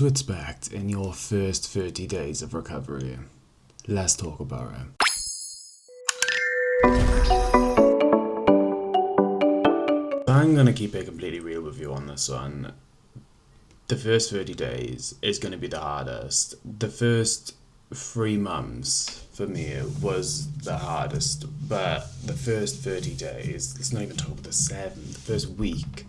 to expect in your first 30 days of recovery. Let's talk about it. I'm going to keep it completely real with you on this one. The first 30 days is going to be the hardest. The first 3 months for me was the hardest, but the first 30 days, let's not even talk about the first week,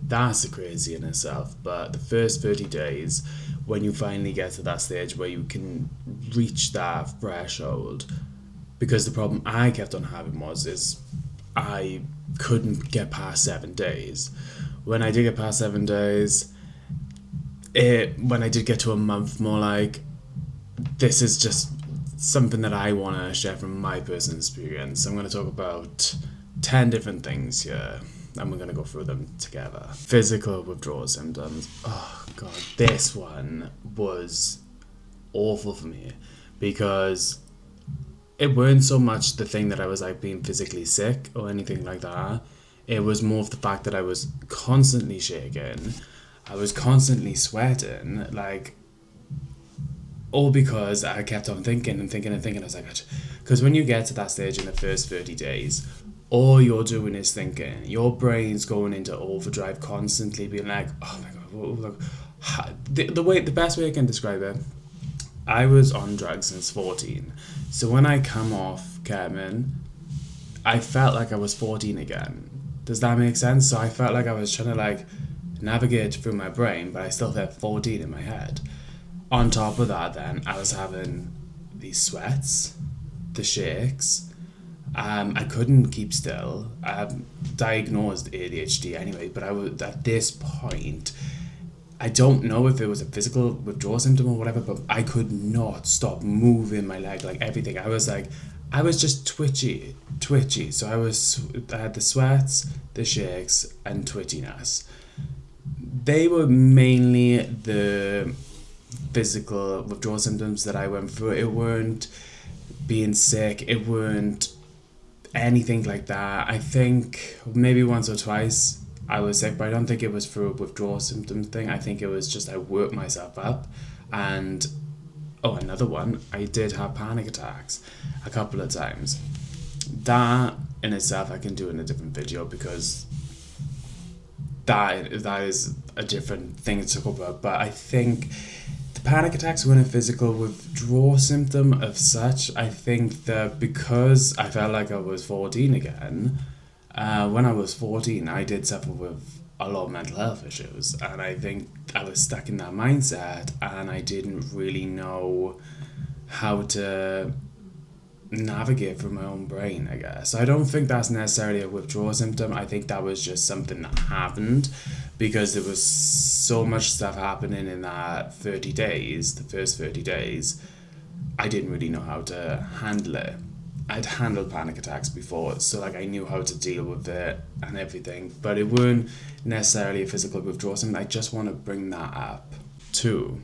that's crazy in itself. But the first 30 days, when you finally get to that stage where you can reach that threshold, because the problem I kept on having is I couldn't get past 7 days. When I did get past 7 days, when I did get to a month, more like, this is just something that I want to share from my personal experience. I'm going to talk about 10 different things here, and we're going to go through them together. Physical withdrawal symptoms. Oh god, this one was awful for me, because it weren't so much the thing that I was like being physically sick or anything like that. It was more of the fact that I was constantly shaking, I was constantly sweating, like, all because I kept on thinking. I was like, because when you get to that stage in the first 30 days, all you're doing is thinking. Your brain's going into overdrive constantly, being like, oh my god, look. The best way I can describe it, I was on drugs since 14. So when I come off ketamine, I felt like I was 14 again. Does that make sense? So I felt like I was trying to like navigate through my brain, but I still felt 14 in my head. On top of that, then, I was having these sweats, the shakes. I couldn't keep still. Diagnosed ADHD anyway, but I was at this point, I don't know if it was a physical withdrawal symptom or whatever, but I could not stop moving my leg, like everything. I was just twitchy. So I had the sweats, the shakes, and twitchiness. They were mainly the physical withdrawal symptoms that I went through. It weren't being sick, it weren't anything like that. I think maybe once or twice I was sick, but I don't think it was through a withdrawal symptom thing. I think it was just I worked myself up. And another one, I did have panic attacks a couple of times. That in itself I can do in a different video, because that is a different thing to talk about. But I think the panic attacks weren't a physical withdrawal symptom of such. I think that because I felt like I was 14 again, when I was 14, I did suffer with a lot of mental health issues, and I think I was stuck in that mindset, and I didn't really know how to navigate through my own brain, I guess. I don't think that's necessarily a withdrawal symptom. I think that was just something that happened because there was so much stuff happening in that 30 days, the first 30 days, I didn't really know how to handle it. I'd handled panic attacks before, so like I knew how to deal with it and everything, but it weren't necessarily a physical withdrawal symptom. I just want to bring that up. 2,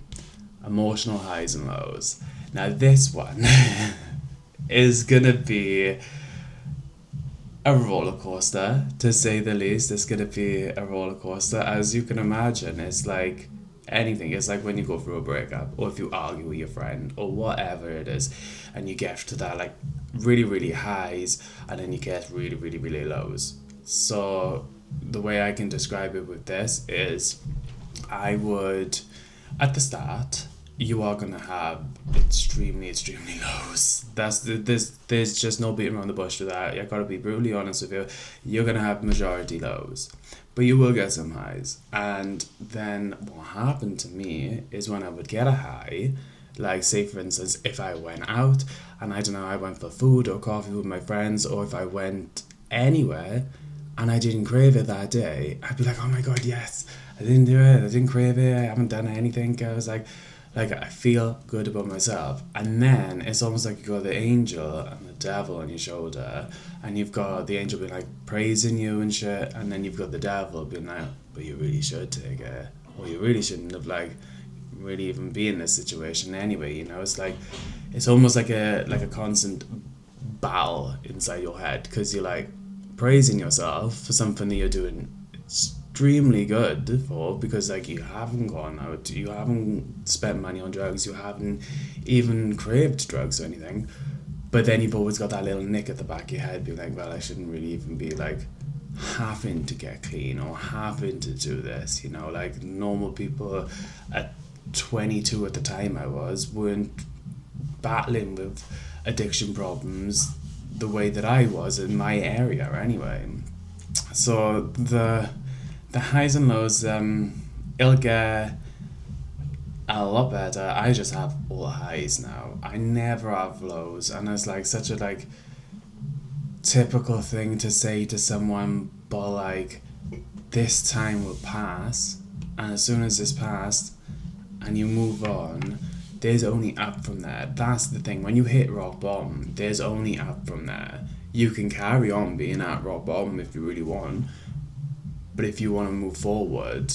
emotional highs and lows. Now this one is gonna be a roller coaster, to say the least. It's gonna be a roller coaster. As you can imagine, it's like anything. It's like when you go through a breakup, or if you argue with your friend, or whatever it is, and you get to that like really, really highs, and then you get really, really, really lows. So the way I can describe it with this is, I would, at the start, you are gonna have extremely lows. There's just no beating around the bush with that. I gotta be brutally honest with you. You're gonna have majority lows, but you will get some highs. And then what happened to me is when I would get a high, like say for instance, if I went out and I went for food or coffee with my friends, or if I went anywhere and I didn't crave it that day, I'd be like, oh my god, yes, I didn't do it, I didn't crave it, I haven't done anything. I was like I feel good about myself. And then it's almost like you got the angel and the devil on your shoulder, and you've got the angel being like praising you and shit, and then you've got the devil being like, but you really should take it, or you really shouldn't have like really even be in this situation anyway. You know, it's like, it's almost like a constant battle inside your head, because you're like praising yourself for something that you're doing extremely good for, because like you haven't gone out, you haven't spent money on drugs, you haven't even craved drugs or anything. But then you've always got that little nick at the back of your head being like, well, I shouldn't really even be like having to get clean or having to do this, you know, like normal people at 22 at the time I was weren't battling with addiction problems the way that I was in my area anyway. So the highs and lows, it'll get a lot better. I just have all highs now. I never have lows, and it's like such a like typical thing to say to someone, but like this time will pass, and as soon as this passed and you move on, there's only up from there. That's the thing. When you hit rock bottom, there's only up from there. You can carry on being at rock bottom if you really want, but if you want to move forward,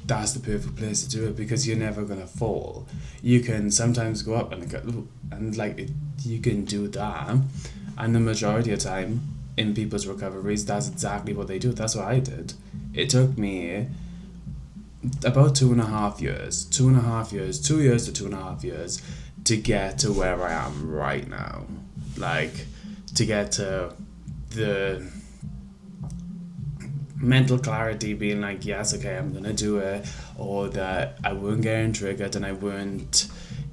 that's the perfect place to do it, because you're never gonna fall. You can sometimes go up and go, and like you can do that, and the majority of the time in people's recoveries, that's exactly what they do. That's what I did. It took me about 2.5 years, 2.5 years, 2 years to 2.5 years to get to where I am right now. Like, to get to the mental clarity being like, yes, okay, I'm gonna do it, or that I weren't getting triggered and I weren't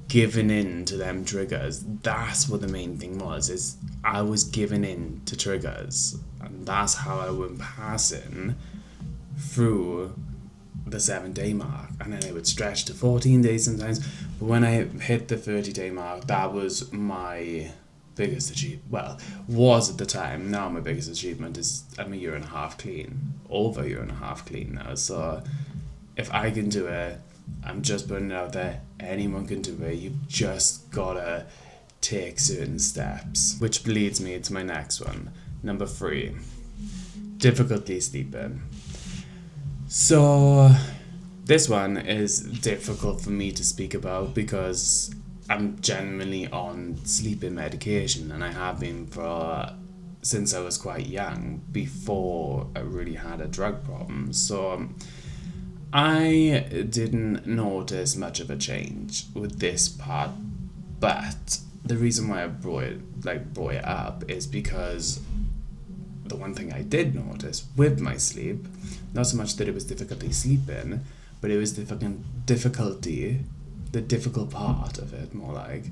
giving in to them triggers. That's what the main thing was, is I was giving in to triggers, and that's how I went passing through the 7-day mark, and then it would stretch to 14 days sometimes. But when I hit the 30-day mark, that was my biggest achievement. Well, was at the time. Now my biggest achievement is I'm a year and a half clean, over a year and a half clean now. So if I can do it, I'm just putting it out there, anyone can do it. You've just gotta take certain steps, which leads me to my next one, number 3, difficulty sleeping. So this one is difficult for me to speak about because I'm genuinely on sleeping medication, and I have been for since I was quite young, before I really had a drug problem. So I didn't notice much of a change with this part, but the reason why I brought it up is because the one thing I did notice with my sleep, not so much that it was difficulty sleeping, but it was difficulty, the difficult part of it more like,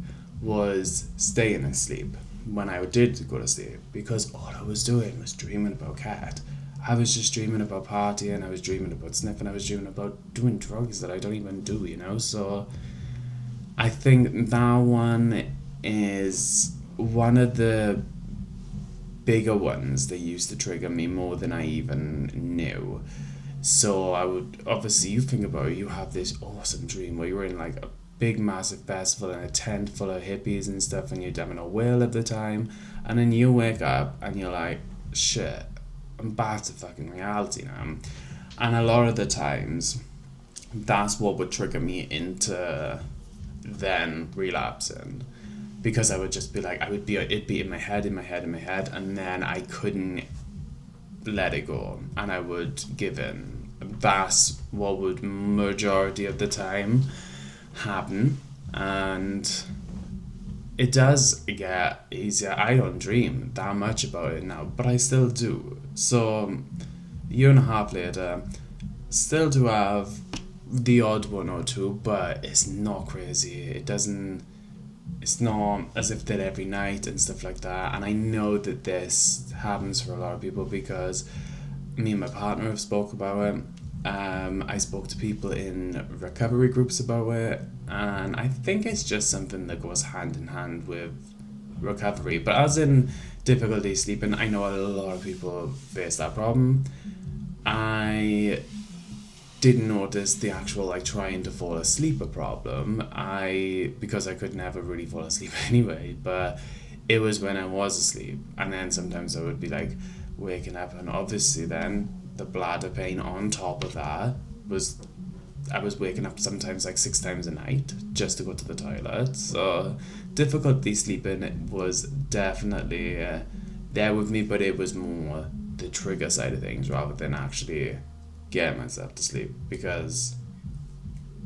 was staying asleep when I did go to sleep, because all I was doing was dreaming about Cat. I was just dreaming about partying, I was dreaming about sniffing, I was dreaming about doing drugs that I don't even do, you know? So I think that one is one of the bigger ones that used to trigger me more than I even knew. So I would, obviously you think about it, you have this awesome dream where you're in like a big massive festival in a tent full of hippies and stuff, and you're having a whale at the time, and then you wake up and you're like, shit, I'm back to fucking reality now. And a lot of the times that's what would trigger me into then relapsing, because I would just be like, it'd be in my head, and then I couldn't let it go, and I would give in. That's what would majority of the time happen, and it does get easier. I don't dream that much about it now, but I still do. So a year and a half later, still do have the odd one or two, but it's not crazy. It's not as if that every night and stuff like that. And I know that this happens for a lot of people because me and my partner have spoke about it. I spoke to people in recovery groups about it, and I think it's just something that goes hand in hand with recovery. But as in difficulty sleeping, I know a lot of people face that problem. I didn't notice the actual like trying to fall asleep a problem, because I could never really fall asleep anyway, but it was when I was asleep, and then sometimes I would be like waking up, and obviously then the bladder pain on top of that was, I was waking up sometimes like 6 times a night just to go to the toilet. So difficulty sleeping was definitely there with me, but it was more the trigger side of things rather than actually get myself to sleep because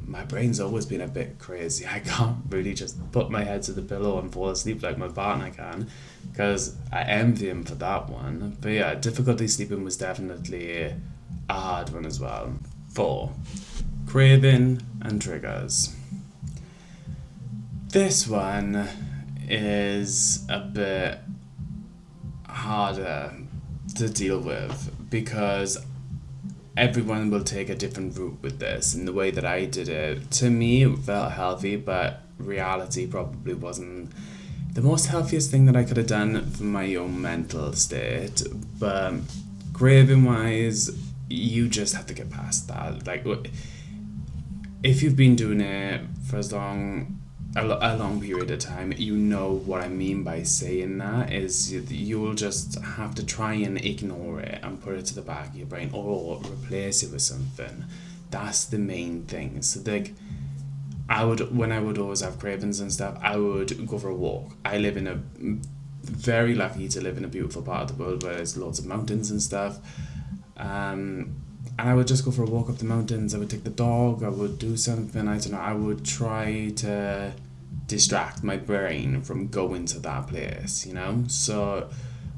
my brain's always been a bit crazy. I can't really just put my head to the pillow and fall asleep like my partner can, because I envy him for that one. But yeah, difficulty sleeping was definitely a hard one as well. 4. Craving and triggers. This one is a bit harder to deal with because everyone will take a different route with this, and the way that I did it, to me, it felt healthy, but reality probably wasn't the most healthiest thing that I could have done for my own mental state. But craving wise, you just have to get past that. Like, if you've been doing it for a long period of time, you know what I mean by saying that is you'll just have to try and ignore it and put it to the back of your brain or replace it with something. That's the main thing. So like, when I would always have cravings and stuff, I would go for a walk. I live in a very lucky to live in a beautiful part of the world where there's lots of mountains and stuff. And I would just go for a walk up the mountains. I would take the dog. I would do something. I don't know. I would try to distract my brain from going to that place. So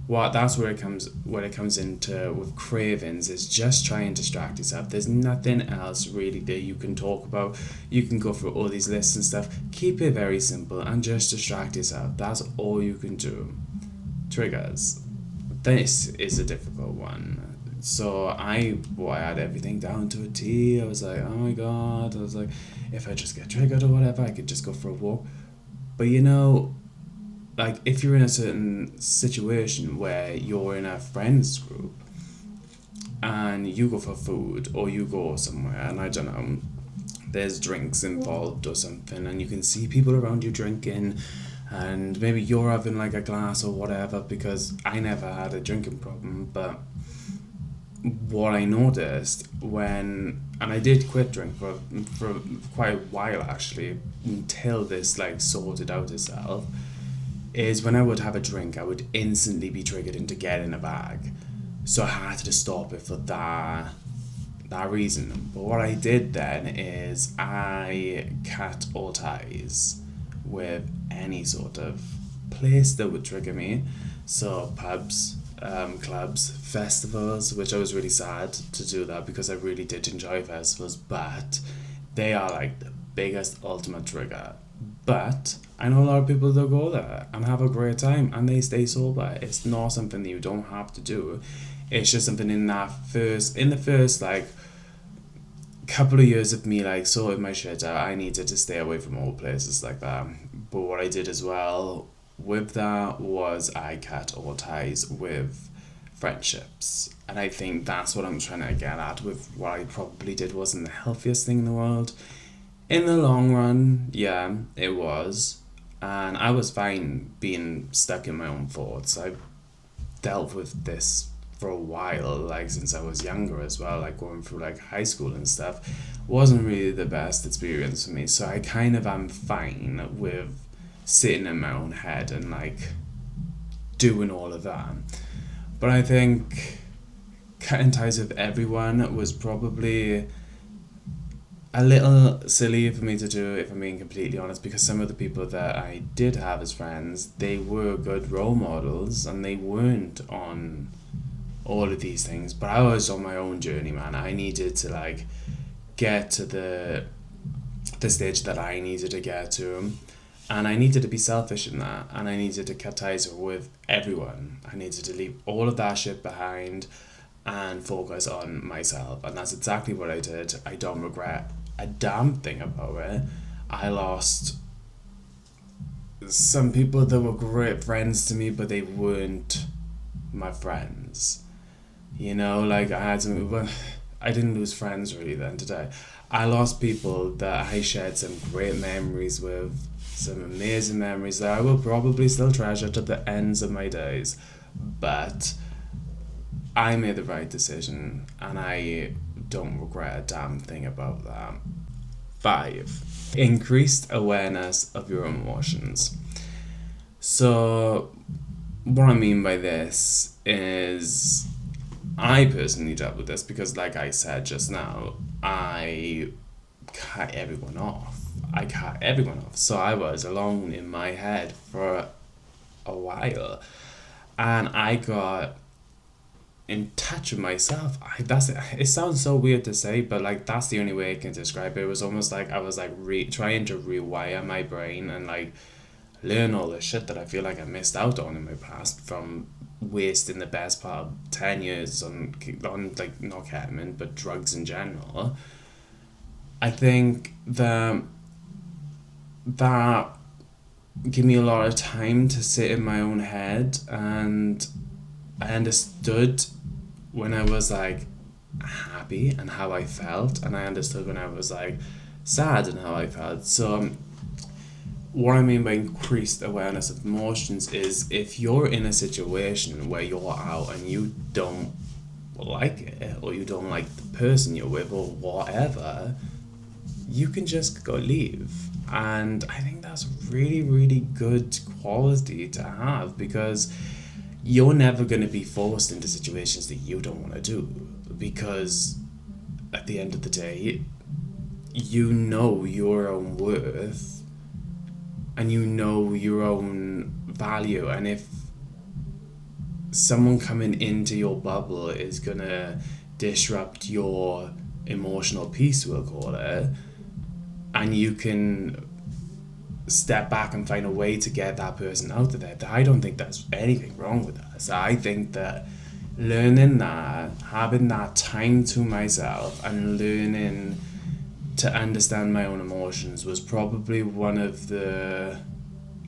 that's where it comes into with cravings is just try and distract yourself. There's nothing else really that you can talk about. You can go through all these lists and stuff. Keep it very simple and just distract yourself. That's all you can do. Triggers. This is a difficult one. So I had everything down to a T. I was like, oh my god. I was like, if I just get triggered or whatever, I could just go for a walk. But like if you're in a certain situation where you're in a friends group and you go for food or you go somewhere and I don't know, there's drinks involved or something, and you can see people around you drinking, and maybe you're having like a glass or whatever, because I never had a drinking problem. But what I noticed and I did quit drink for quite a while actually, until this like sorted out itself, is when I would have a drink, I would instantly be triggered into getting a bag. So I had to stop it for that reason. But what I did then is I cut all ties with any sort of place that would trigger me. So pubs, clubs, festivals, which I was really sad to do that because I really did enjoy festivals, but they are like the biggest ultimate trigger. But I know a lot of people that go there and have a great time and they stay sober. It's not something that you don't have to do. It's just something in the first like couple of years of me like sorting my shit out, I needed to stay away from all places like that. But what I did as well with that was I cut all ties with friendships. And I think that's what I'm trying to get at with what I probably did wasn't the healthiest thing in the world. In the long run, yeah, it was. And I was fine being stuck in my own thoughts. I dealt with this for a while, like since I was younger as well, like going through like high school and stuff. Wasn't really the best experience for me. So I kind of am fine with sitting in my own head and like doing all of that. But I think cutting ties with everyone was probably a little silly for me to do, if I'm being completely honest, because some of the people that I did have as friends, they were good role models and they weren't on all of these things. But I was on my own journey, man. I needed to like get to the stage that I needed to get to, and I needed to be selfish in that, and I needed to cut ties with everyone. I needed to leave all of that shit behind and focus on myself, and that's exactly what I did. I don't regret a damn thing about it. I lost some people that were great friends to me, but they weren't my friends. Like I had some, well, I didn't lose friends really then, did I? I lost people that I shared some great memories with, some amazing memories that I will probably still treasure to the ends of my days. But I made the right decision and I don't regret a damn thing about that. 5. Increased awareness of your emotions. So what I mean by this is I personally dealt with this because, like I said just now, I cut everyone off. I cut everyone off. So I was alone in my head for a while. And I got in touch with myself. It sounds so weird to say, but like that's the only way I can describe it. It was almost like I was like trying to rewire my brain and like learn all the shit that I feel like I missed out on in my past from wasting the best part of 10 years on like not ketamine but drugs in general. I think that gave me a lot of time to sit in my own head, and I understood when I was like happy and how I felt, and I understood when I was like sad and how I felt. So what I mean by increased awareness of emotions is if you're in a situation where you're out and you don't like it, or you don't like the person you're with, or whatever, you can just go leave. And I think that's really, really good quality to have, because you're never going to be forced into situations that you don't want to do, because at the end of the day, you know your own worth and you know your own value. And if someone coming into your bubble is going to disrupt your emotional peace, we'll call it, and you can step back and find a way to get that person out of there, I don't think there's anything wrong with that. So I think that learning that, having that time to myself and learning to understand my own emotions was probably one of the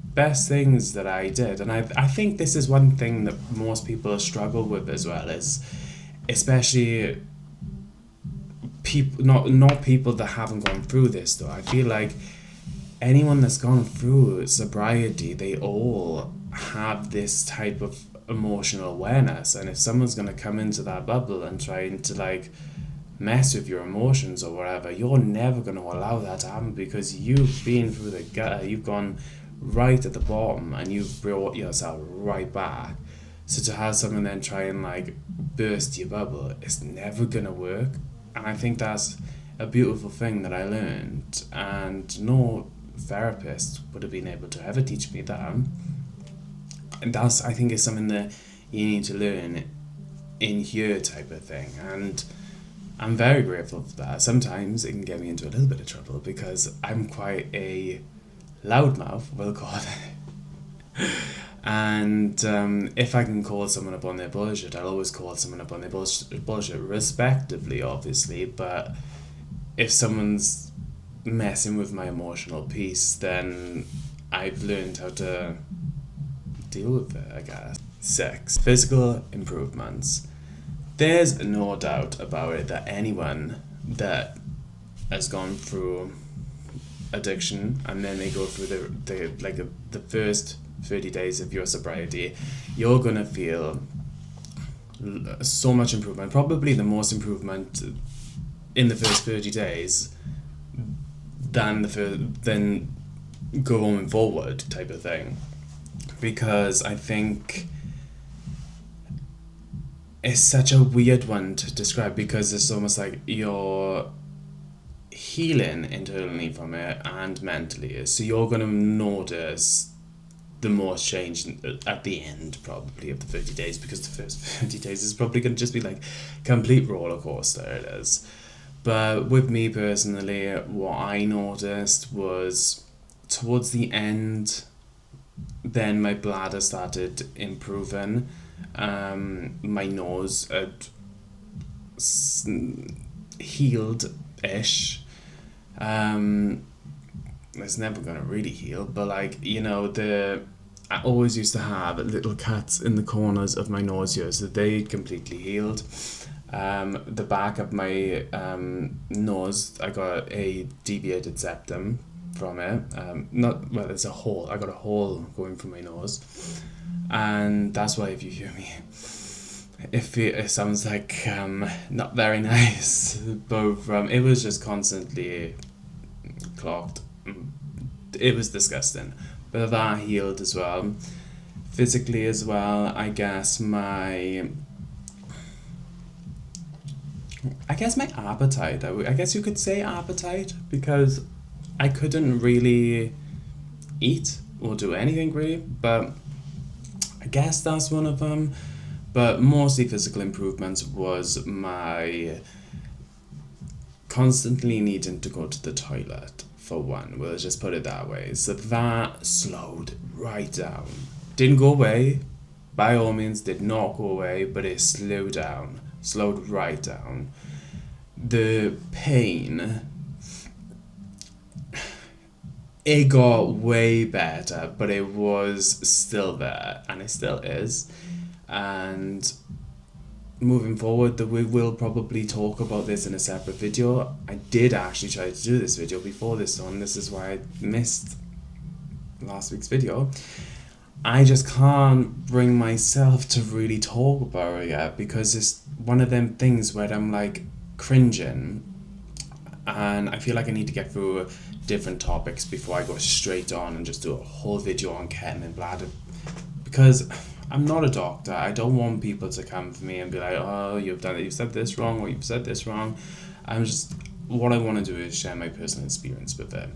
best things that I did. And I think this is one thing that most people struggle with as well, is especially people, not people that haven't gone through this though. I feel like anyone that's gone through sobriety, they all have this type of emotional awareness. And if someone's going to come into that bubble and trying to like mess with your emotions or whatever, you're never going to allow that to happen, because you've been through the gutter, you've gone right at the bottom and you've brought yourself right back. So to have someone then try and like burst your bubble, it's never going to work. And I think that's a beautiful thing that I learned, and no therapist would have been able to ever teach me that. And that's, I think, is something that you need to learn in here type of thing. And I'm very grateful for that. Sometimes it can get me into a little bit of trouble because I'm quite a loudmouth, we'll call it. And if I can call someone up on their bullshit, I'll always call someone up on their bullshit respectively, obviously. But if someone's messing with my emotional peace, then I've learned how to deal with it, I guess. 6. Physical improvements. There's no doubt about it that anyone that has gone through addiction and then they go through the first 30 days of your sobriety, you're gonna feel so much improvement, probably the most improvement in the first 30 days than going forward type of thing. Because I think it's such a weird one to describe, because it's almost like you're healing internally from it and mentally. So you're going to notice the most change at the end probably of the 30 days, because the first 30 days is probably going to just be like complete roller coaster, it is. But with me personally, what I noticed was towards the end, then my bladder started improving. My nose had healed-ish. It's never gonna really heal, but like, you know, I always used to have little cuts in the corners of my nose here, so they completely healed. The back of my nose, I got a deviated septum from it. There's a hole. I got a hole going through my nose, and that's why if you hear me, it sounds like not very nice. But it was just constantly clogged. It was disgusting. But that healed as well. Physically as well, I guess my I guess my appetite. I guess you could say appetite because I couldn't really eat or do anything really, but I guess that's one of them. But mostly physical improvements was my constantly needing to go to the toilet, for one. We'll just put it that way. So that slowed right down. Didn't go away, by all means, did not go away, but it slowed right down. The pain, it got way better, but it was still there, and it still is. And moving forward, that we will probably talk about this in a separate video. I did actually try to do this video before this one. This is why I missed last week's video. I just can't bring myself to really talk about it yet because it's one of them things where I'm like cringing, and I feel like I need to get through different topics before I go straight on and just do a whole video on ketamine bladder, because I'm not a doctor. I don't want people to come for me and be like, oh, you've said this wrong, or you've said this wrong. What I want to do is share my personal experience with it.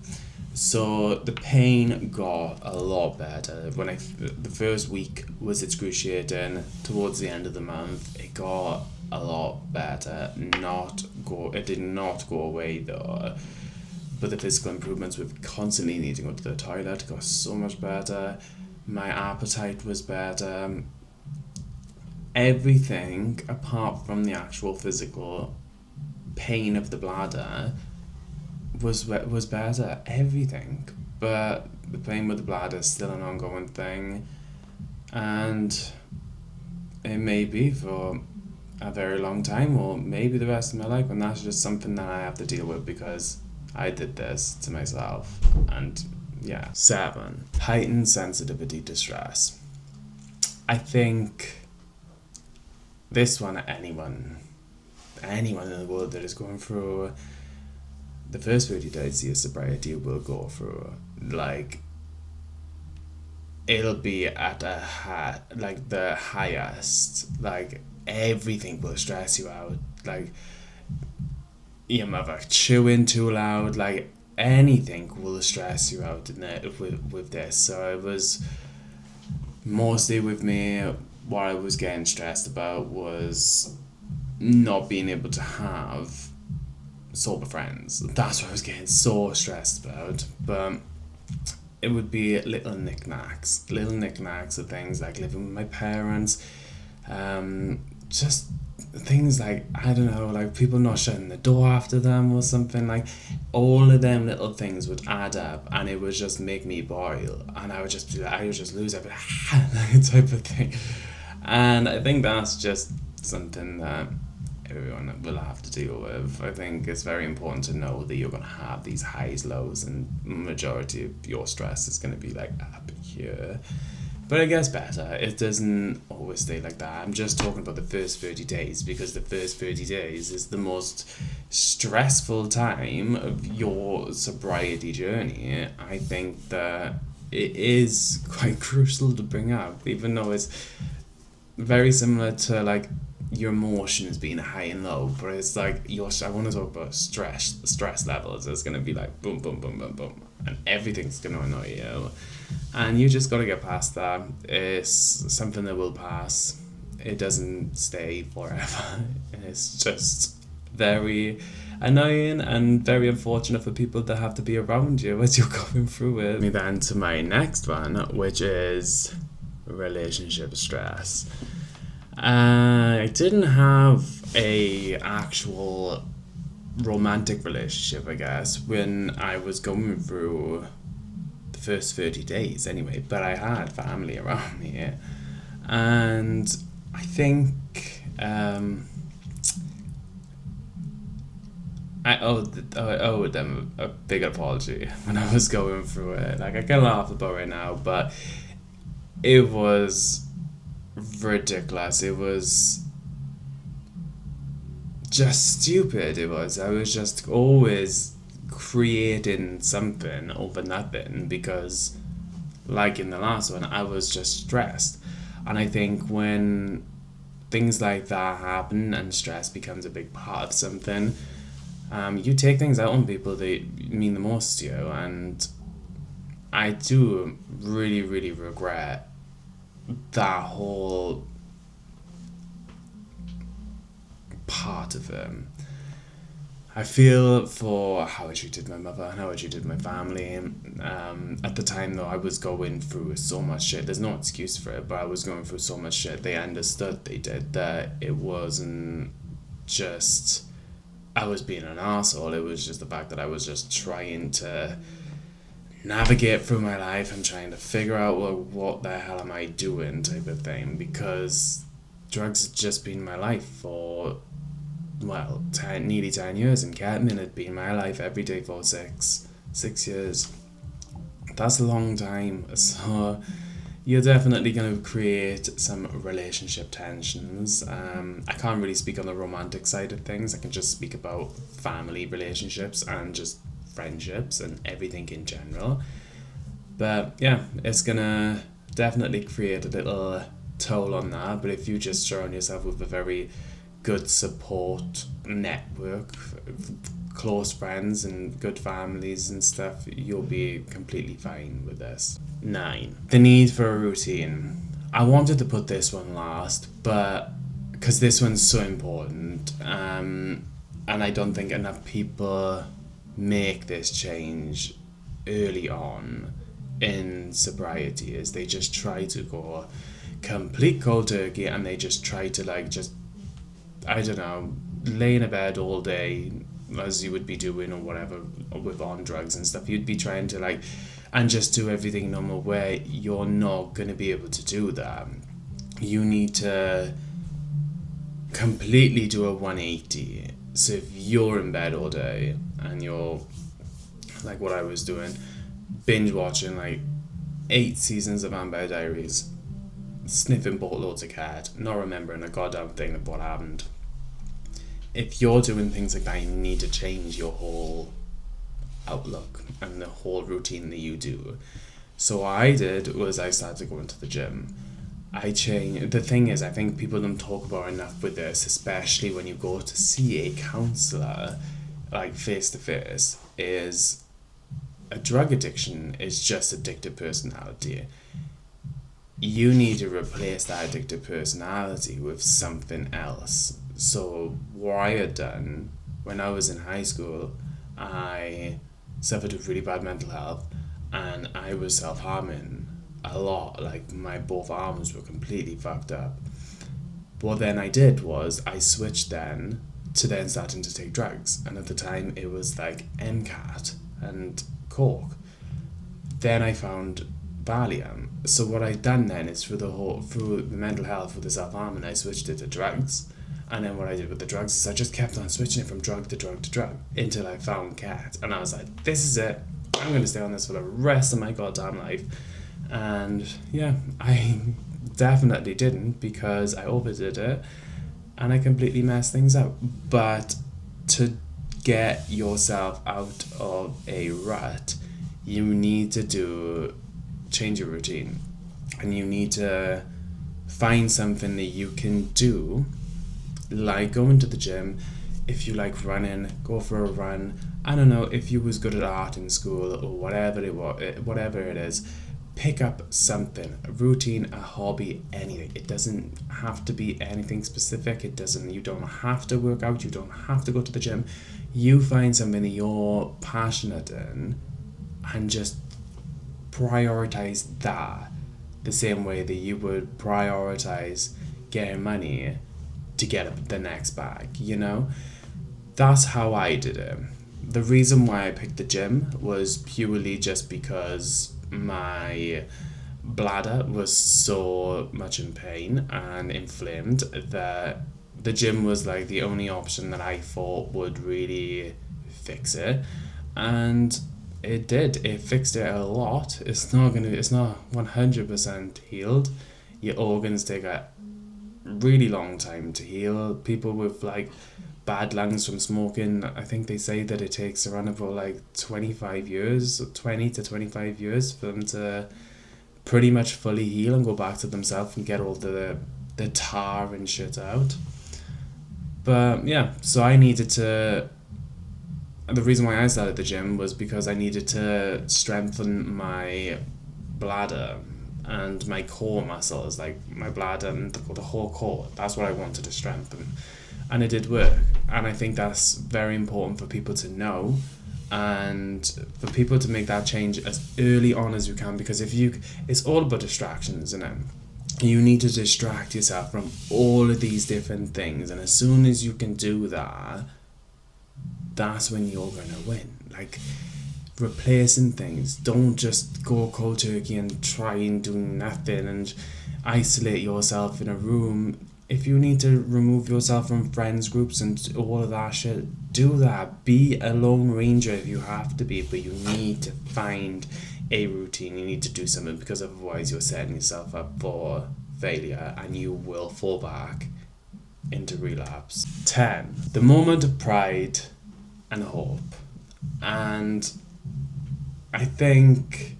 So the pain got a lot better. The first week was excruciating. Towards the end of the month, it got a lot better. It did not go away though. But the physical improvements with constantly needing to go to the toilet got so much better. My appetite was better. Everything apart from the actual physical pain of the bladder was better. Everything, but the pain with the bladder is still an ongoing thing, and it may be for a very long time, or maybe the rest of my life, and that's just something that I have to deal with because I did this to myself. And yeah. 7. Heightened sensitivity to stress. I think this one, anyone in the world that is going through the first 30 days of sobriety will go through. Like, it'll be at the highest. Like, everything will stress you out. Like, your mother chewing too loud. Like, anything will stress you out in it with this. So it was mostly with me, what I was getting stressed about was not being able to have sober friends. That's what I was getting so stressed about. But it would be little knickknacks of things like living with my parents, just things like, I don't know, like people not shutting the door after them or something. Like, all of them little things would add up, and it would just make me boil, and I would just lose everything, type of thing. And I think that's just something that everyone will have to deal with. I think it's very important to know that you're going to have these highs, lows, and majority of your stress is going to be like up here. But it gets better. It doesn't always stay like that. I'm just talking about the first 30 days because the first 30 days is the most stressful time of your sobriety journey. I think that it is quite crucial to bring up, even though it's very similar to like your emotions being high and low, but it's like I want to talk about stress levels. It's going to be like boom, boom, boom, boom, boom, and everything's going to annoy you, and you just got to get past that. It's something that will pass. It doesn't stay forever. It's just very annoying and very unfortunate for people that have to be around you as you're going through it. Me then to my next one, which is relationship stress. I didn't have a actual romantic relationship, I guess, when I was going through the first 30 days anyway, but I had family around me, and I think I owed them a big apology when I was going through it. Like, I can laugh about it now, but it was ridiculous. It was just stupid. I was just always creating something over nothing because, like in the last one, I was just stressed. And I think when things like that happen and stress becomes a big part of something, you take things out on people that mean the most to you. And I do really, really regret that whole part of it. I feel for how I treated my mother and how I treated my family. At the time, though, I was going through so much shit. There's no excuse for it, but I was going through so much shit. They understood, they did, that it wasn't just I was being an asshole. It was just the fact that I was just trying to navigate through my life and trying to figure out, well, what the hell am I doing, type of thing. Because drugs had just been my life for, well, nearly 10 years, and ketamine had been my life every day for six years. That's a long time. So you're definitely going to create some relationship tensions. I can't really speak on the romantic side of things. I can just speak about family relationships and just friendships and everything in general. But yeah, it's going to definitely create a little toll on that. But if you just surround yourself with a very good support network, close friends and good families and stuff, you'll be completely fine with this. 9. The need for a routine. I wanted to put this one last, but because this one's so important, and I don't think enough people make this change early on in sobriety, is they just try to go complete cold turkey, and they just try to I don't know, lay in a bed all day as you would be doing or whatever with on drugs and stuff. You'd be trying to and just do everything normal, where you're not going to be able to do that. You need to completely do a 180. So if you're in bed all day and you're like what I was doing, binge watching 8 seasons of Vampire Diaries, sniffing boatloads of cat, not remembering a goddamn thing of what happened. If you're doing things like that, you need to change your whole outlook and the whole routine that you do. So what I did was I started going to the gym. I changed. The thing is, I think people don't talk about enough with this, especially when you go to see a counsellor, face to face, is a drug addiction is just addictive personality. You need to replace that addictive personality with something else. So what I had done when I was in high school, I suffered with really bad mental health, and I was self-harming a lot. My both arms were completely fucked up. What then I did was I switched then to then starting to take drugs, and at the time it was MCAT and coke. Then I found Valium. So what I'd done then is through the mental health with the self-harming, I switched it to drugs. And then what I did with the drugs is I just kept on switching it from drug to drug to drug until I found cat. And I was like, this is it. I'm going to stay on this for the rest of my goddamn life. And yeah, I definitely didn't, because I overdid it and I completely messed things up. But to get yourself out of a rut, you need to change your routine. And you need to find something that you can do, like going to the gym. If you like running, go for a run. I don't know, if you was good at art in school or whatever it is, pick up something, a routine, a hobby, anything. It doesn't have to be anything specific. You don't have to work out, you don't have to go to the gym. You find something that you're passionate in and just prioritize that the same way that you would prioritize getting money to get the next bag, That's how I did it. The reason why I picked the gym was purely just because my bladder was so much in pain and inflamed that the gym was the only option that I thought would really fix it. And it did. It fixed it a lot. It's not 100% healed. Your organs take a really long time to heal. People with bad lungs from smoking, I think they say that it takes around about 25 years, 20 to 25 years for them to pretty much fully heal and go back to themselves and get all the the tar and shit out. But yeah, so I needed to. The reason why I started the gym was because I needed to strengthen my bladder and my core muscles, like my bladder and the whole core. That's what I wanted to strengthen. And it did work. And I think that's very important for people to know and for people to make that change as early on as you can, because it's all about distractions, isn't it? You need to distract yourself from all of these different things, and as soon as you can do that, that's when you're gonna win. Like, replacing things. Don't just go cold turkey and try and do nothing and isolate yourself in a room. If you need to remove yourself from friends groups and all of that shit, do that. Be a lone ranger if you have to be, but you need to find a routine. You need to do something, because otherwise you're setting yourself up for failure and you will fall back into relapse. 10. The moment of pride and hope. And I think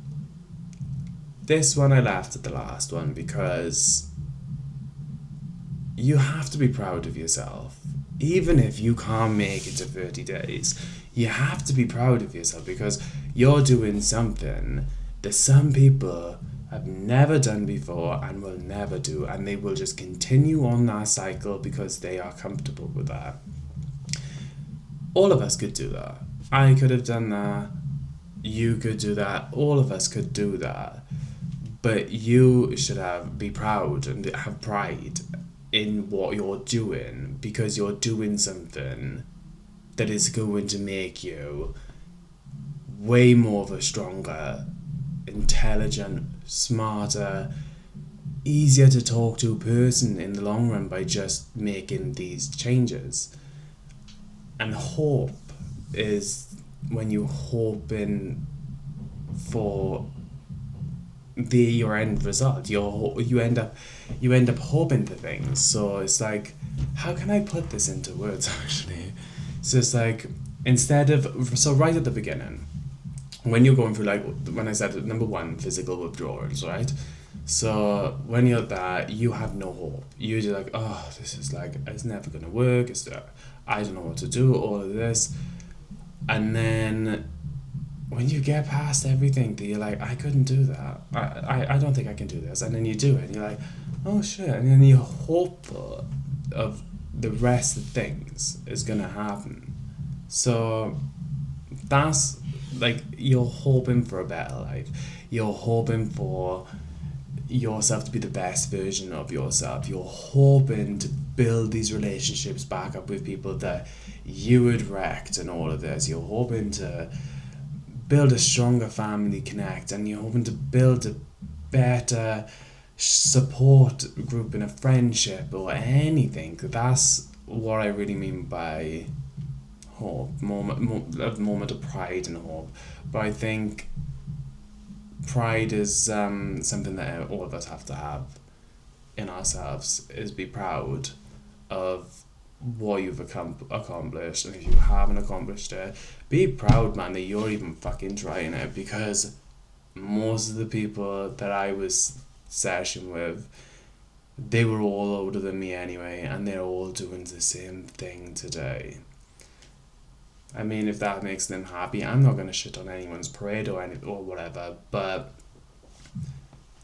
this one I left at the last one because you have to be proud of yourself. Even if you can't make it to 30 days, you have to be proud of yourself, because you're doing something that some people have never done before and will never do, and they will just continue on that cycle because they are comfortable with that. All of us could do that. I could have done that. You could do that. All of us could do that. But you should be proud and have pride in what you're doing, because you're doing something that is going to make you way more of a stronger, intelligent, smarter, easier to talk to person in the long run by just making these changes. And hope is when you're hoping for your end result. You end up hoping for things. So it's like, how can I put this into words actually? So it's like, right at the beginning, when you're going through, like when I said number one, physical withdrawals, right? So when you're there, you have no hope. You're just like, oh, this is like, it's never gonna work. I don't know what to do. All of this, and then when you get past everything, you're like, I couldn't do that. I don't think I can do this. And then you do it, and you're like, oh shit. And then you're hopeful of the rest of things is gonna happen. So that's like, you're hoping for a better life. You're hoping for yourself to be the best version of yourself. You're hoping to build these relationships back up with people that you had wrecked and all of this. You're hoping to build a stronger family connect, and you're hoping to build a better support group in a friendship or anything. That's what I really mean by hope. Moment of pride and hope. But I think pride is something that all of us have to have in ourselves, is be proud of what you've accomplished, and if you haven't accomplished it, be proud, man, that you're even fucking trying it, because most of the people that I was session with, they were all older than me anyway, and they're all doing the same thing today. I mean, if that makes them happy, I'm not gonna shit on anyone's parade or whatever, but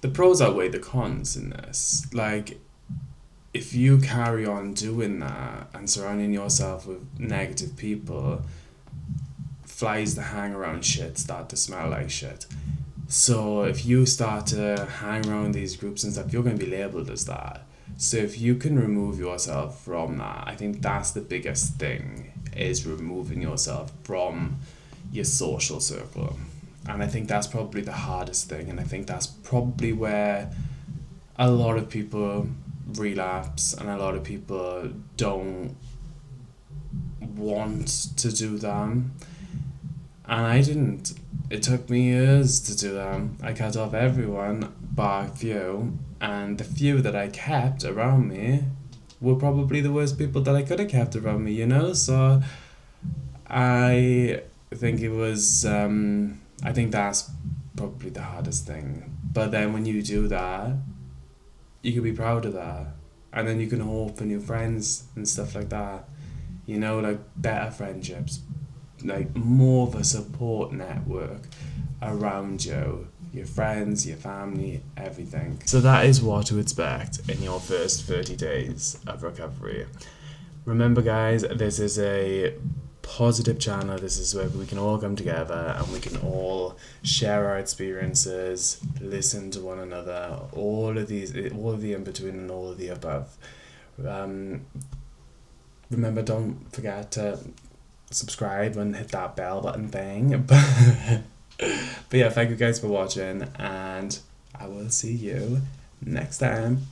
the pros outweigh the cons in this. Like, if you carry on doing that and surrounding yourself with negative people, flies that hang around shit start to smell like shit. So if you start to hang around these groups and stuff, you're going to be labelled as that. So if you can remove yourself from that, I think that's the biggest thing, is removing yourself from your social circle. And I think that's probably the hardest thing, and I think that's probably where a lot of people relapse, and a lot of people don't want to do them. And I didn't. It took me years to do them. I cut off everyone bar few, and the few that I kept around me were probably the worst people that I could have kept around me, you know? So I think it was, I think that's probably the hardest thing. But then when you do that, you can be proud of that, and then you can hope for new friends and stuff like that. You know, like better friendships, like more of a support network around you, your friends, your family, everything. So that is what to expect in your first 30 days of recovery. Remember, guys, this is a positive channel. This is where we can all come together and we can all share our experiences, listen to one another, all of the in between and all of the above. Remember, don't forget to subscribe and hit that bell button thing. But yeah, thank you guys for watching, and I will see you next time.